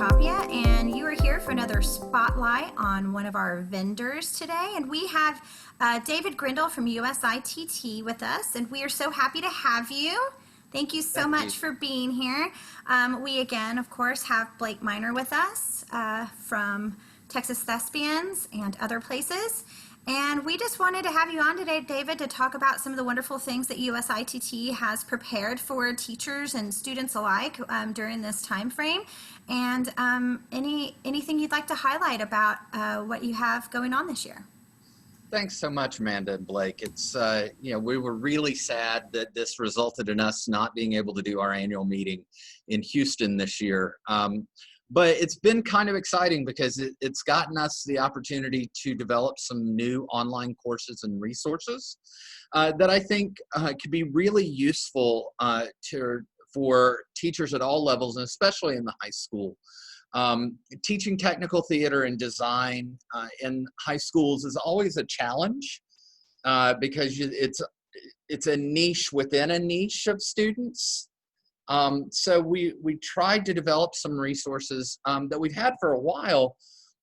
Tapia, and you are here for another spotlight on one of our vendors today. And we have David Grindle from USITT with us, and we are so happy to have you. Thank you so much for being here. We again, of course, have Blake Miner with us from Texas Thespians and other places. And we just wanted to have you on today, David, to talk about some of the wonderful things that USITT has prepared for teachers and students alike during this time frame. And anything you'd like to highlight about what you have going on this year. Thanks so much, Amanda and Blake. It's, we were really sad that this resulted in us not being able to do our annual meeting in Houston this year. But it's been kind of exciting because it's gotten us the opportunity to develop some new online courses and resources that I think could be really useful for teachers at all levels, and especially in the high school. Teaching technical theater and design in high schools is always a challenge because it's a niche within a niche of students. So we tried to develop some resources that we've had for a while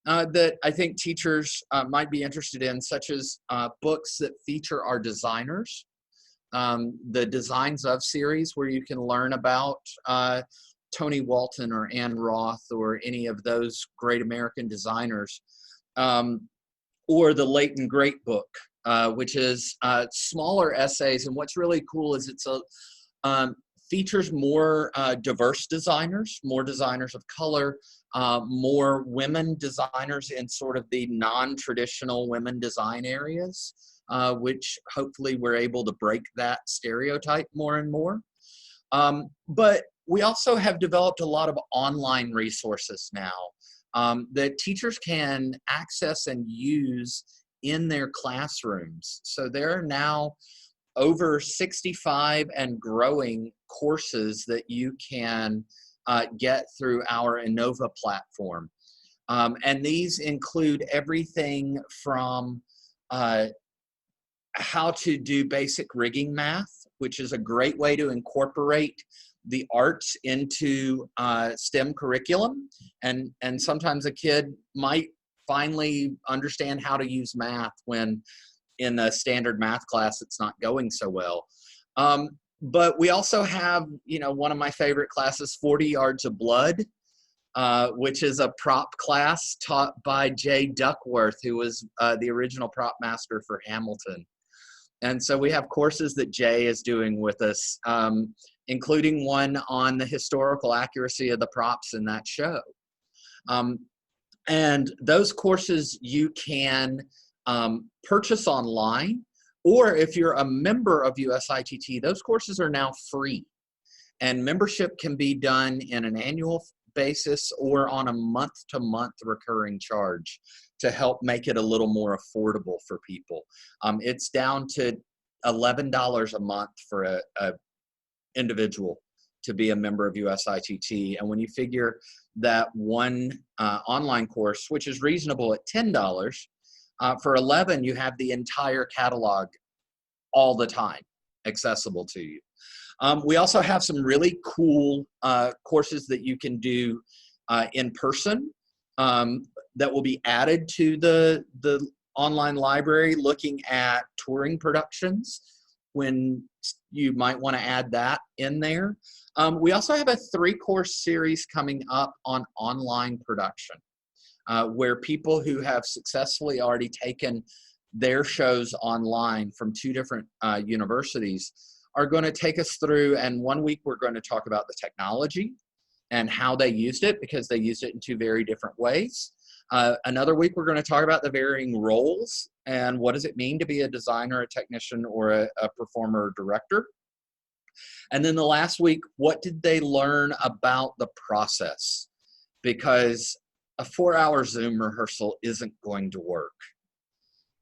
that I think teachers might be interested in, such as books that feature our designers, the Designs Of series, where you can learn about Tony Walton or Ann Roth or any of those great American designers, or the Late and Great book, which is smaller essays. And what's really cool is it's features more diverse designers, more designers of color, more women designers in sort of the non-traditional women design areas, which hopefully we're able to break that stereotype more and more. But we also have developed a lot of online resources now that teachers can access and use in their classrooms. So there are now over 65 and growing courses that you can get through our Innova platform. And these include everything from how to do basic rigging math, which is a great way to incorporate the arts into STEM curriculum. And sometimes a kid might finally understand how to use math when in a standard math class it's not going so well. But we also have, one of my favorite classes, 40 Yards of Blood, which is a prop class taught by Jay Duckworth, who was the original prop master for Hamilton. And so we have courses that Jay is doing with us, including one on the historical accuracy of the props in that show. And those courses you can purchase online, or if you're a member of USITT, those courses are now free. And membership can be done in an annual basis or on a month-to-month recurring charge to help make it a little more affordable for people. It's down to $11 a month for a individual to be a member of USITT. And when you figure that one online course, which is reasonable at $10, for $11, you have the entire catalog all the time accessible to you. We also have some really cool courses that you can do in person that will be added to the online library, looking at touring productions when you might want to add that in there. We also have a 3-course series coming up on online production, where people who have successfully already taken their shows online from 2 different universities are going to take us through, and one week we're going to talk about the technology and how they used it, because they used it in 2 very different ways. Another week we're going to talk about the varying roles and what does it mean to be a designer, a technician, or a performer or director. And then the last week, what did they learn about the process? Because a 4-hour Zoom rehearsal isn't going to work.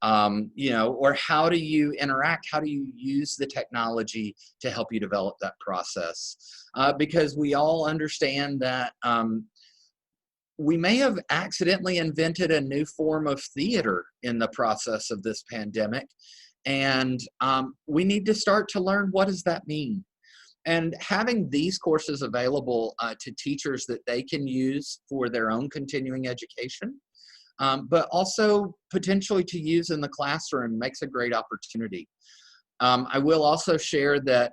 Or how do you interact? How do you use the technology to help you develop that process? Because we all understand that we may have accidentally invented a new form of theater in the process of this pandemic, and we need to start to learn, what does that mean? And having these courses available to teachers that they can use for their own continuing education, but also potentially to use in the classroom makes a great opportunity. I will also share that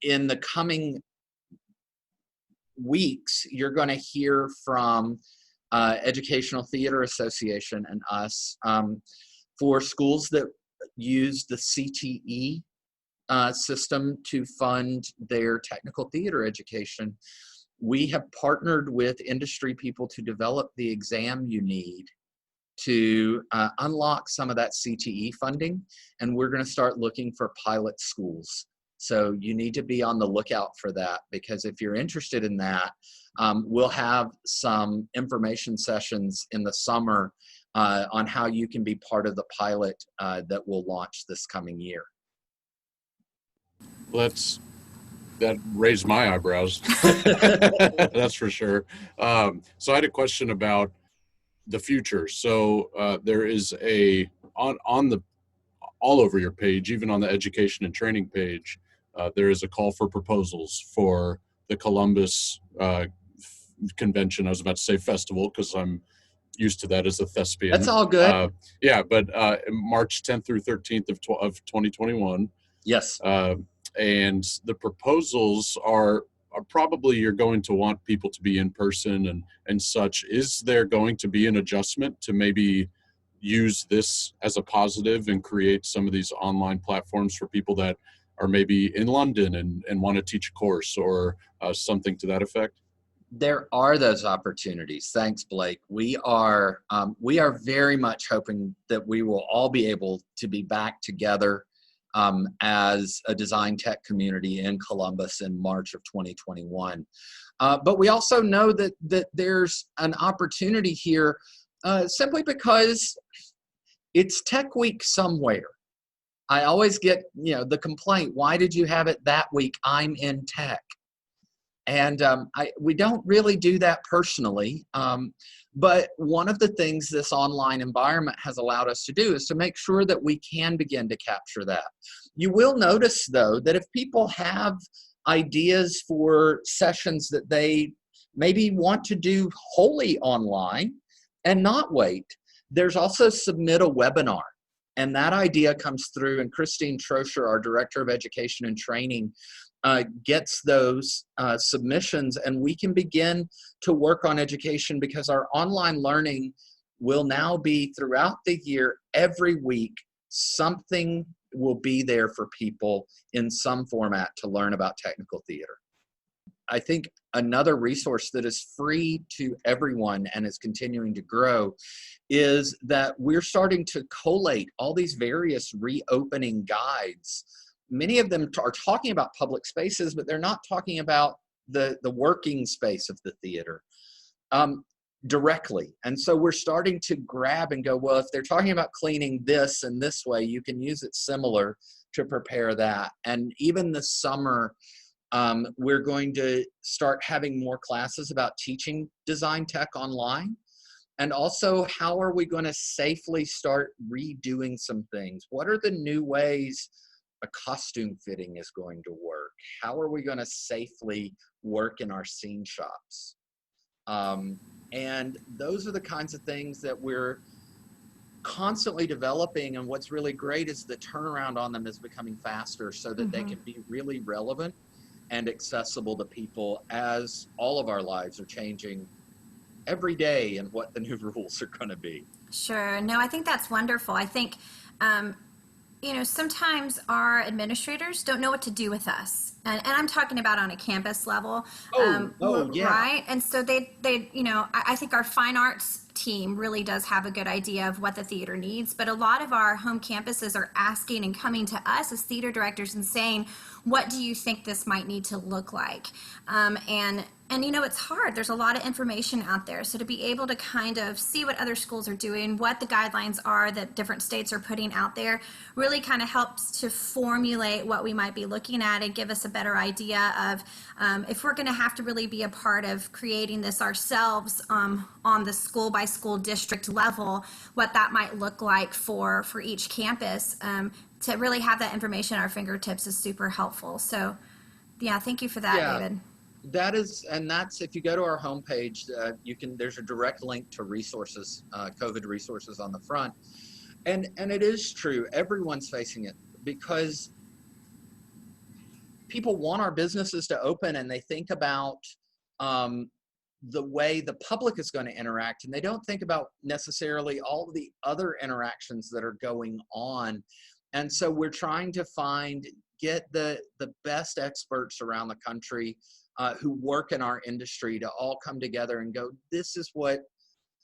in the coming weeks, you're going to hear from Educational Theater Association and us for schools that use the CTE system to fund their technical theater education. We have partnered with industry people to develop the exam you need to unlock some of that CTE funding, and we're going to start looking for pilot schools. So you need to be on the lookout for that, because if you're interested in that, we'll have some information sessions in the summer on how you can be part of the pilot that will launch this coming year. That raised my eyebrows. That's for sure. So I had a question about the future. So there is all over your page, even on the education and training page, there is a call for proposals for the Columbus convention. I was about to say festival because I'm used to that as a thespian. That's all good. Yeah, but March 10th through 13th of 2021. Yes. And the proposals are probably you're going to want people to be in person and such. Is there going to be an adjustment to maybe use this as a positive and create some of these online platforms for people that are maybe in London and want to teach a course or something to that effect? There are those opportunities. Thanks, Blake. We are very much hoping that we will all be able to be back together as a design tech community in Columbus in March of 2021. But we also know that there's an opportunity here simply because it's Tech Week somewhere. I always get, the complaint, why did you have it that week? I'm in tech. And we don't really do that personally. But one of the things this online environment has allowed us to do is to make sure that we can begin to capture that. You will notice, though, that if people have ideas for sessions that they maybe want to do wholly online and not wait, there's also submit a webinar. And that idea comes through, and Christine Troscher, our Director of Education and Training, gets those submissions, and we can begin to work on education, because our online learning will now be throughout the year. Every week, something will be there for people in some format to learn about technical theater. I think another resource that is free to everyone and is continuing to grow is that we're starting to collate all these various reopening guides. Many of them are talking about public spaces, but they're not talking about the working space of the theater directly. And so we're starting to grab and go, well, if they're talking about cleaning this and this way, you can use it similar to prepare that. And even this summer, we're going to start having more classes about teaching design tech online. And also, how are we going to safely start redoing some things? What are the new ways a costume fitting is going to work? How are we going to safely work in our scene shops? And those are the kinds of things that we're constantly developing. And what's really great is the turnaround on them is becoming faster, so that they can be really relevant and accessible to people, as all of our lives are changing every day and what the new rules are going to be. Sure. No, I think that's wonderful. I think, sometimes our administrators don't know what to do with us. And I'm talking about on a campus level. Yeah. Right. And so I think our fine arts team really does have a good idea of what the theater needs, but a lot of our home campuses are asking and coming to us as theater directors and saying, what do you think this might need to look like? And it's hard. There's a lot of information out there. So to be able to kind of see what other schools are doing, what the guidelines are that different states are putting out there, really kind of helps to formulate what we might be looking at and give us a better idea of if we're going to have to really be a part of creating this ourselves on the school by school district level, what that might look like for each campus. To really have that information at our fingertips is super helpful. So Yeah, thank you for that, Yeah, David. that is, and that's, if you go to our homepage, there's a direct link to resources, COVID resources on the front. And it is true, everyone's facing it because people want our businesses to open, and they think about the way the public is going to interact, and they don't think about necessarily all of the other interactions that are going on. And so we're trying to get the best experts around the country who work in our industry to all come together and go, this is what,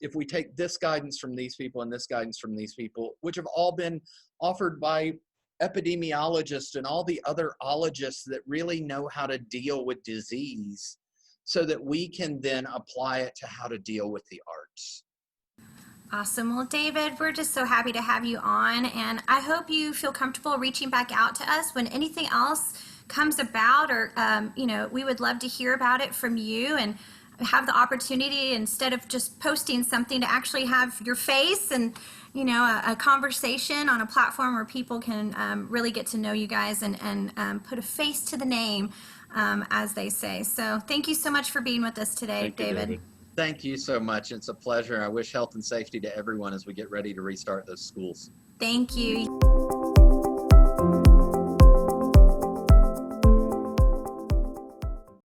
if we take this guidance from these people and this guidance from these people, which have all been offered by epidemiologists and all the other ologists that really know how to deal with disease, so that we can then apply it to how to deal with the arts. Awesome. Well, David, we're just so happy to have you on, and I hope you feel comfortable reaching back out to us when anything else comes about, or we would love to hear about it from you and have the opportunity, instead of just posting something, to actually have your face and a conversation on a platform where people can really get to know you guys and put a face to the name, as they say. So thank you so much for being with us today, Thank you, David. Thank you so much. It's a pleasure. I wish health and safety to everyone as we get ready to restart those schools. Thank you.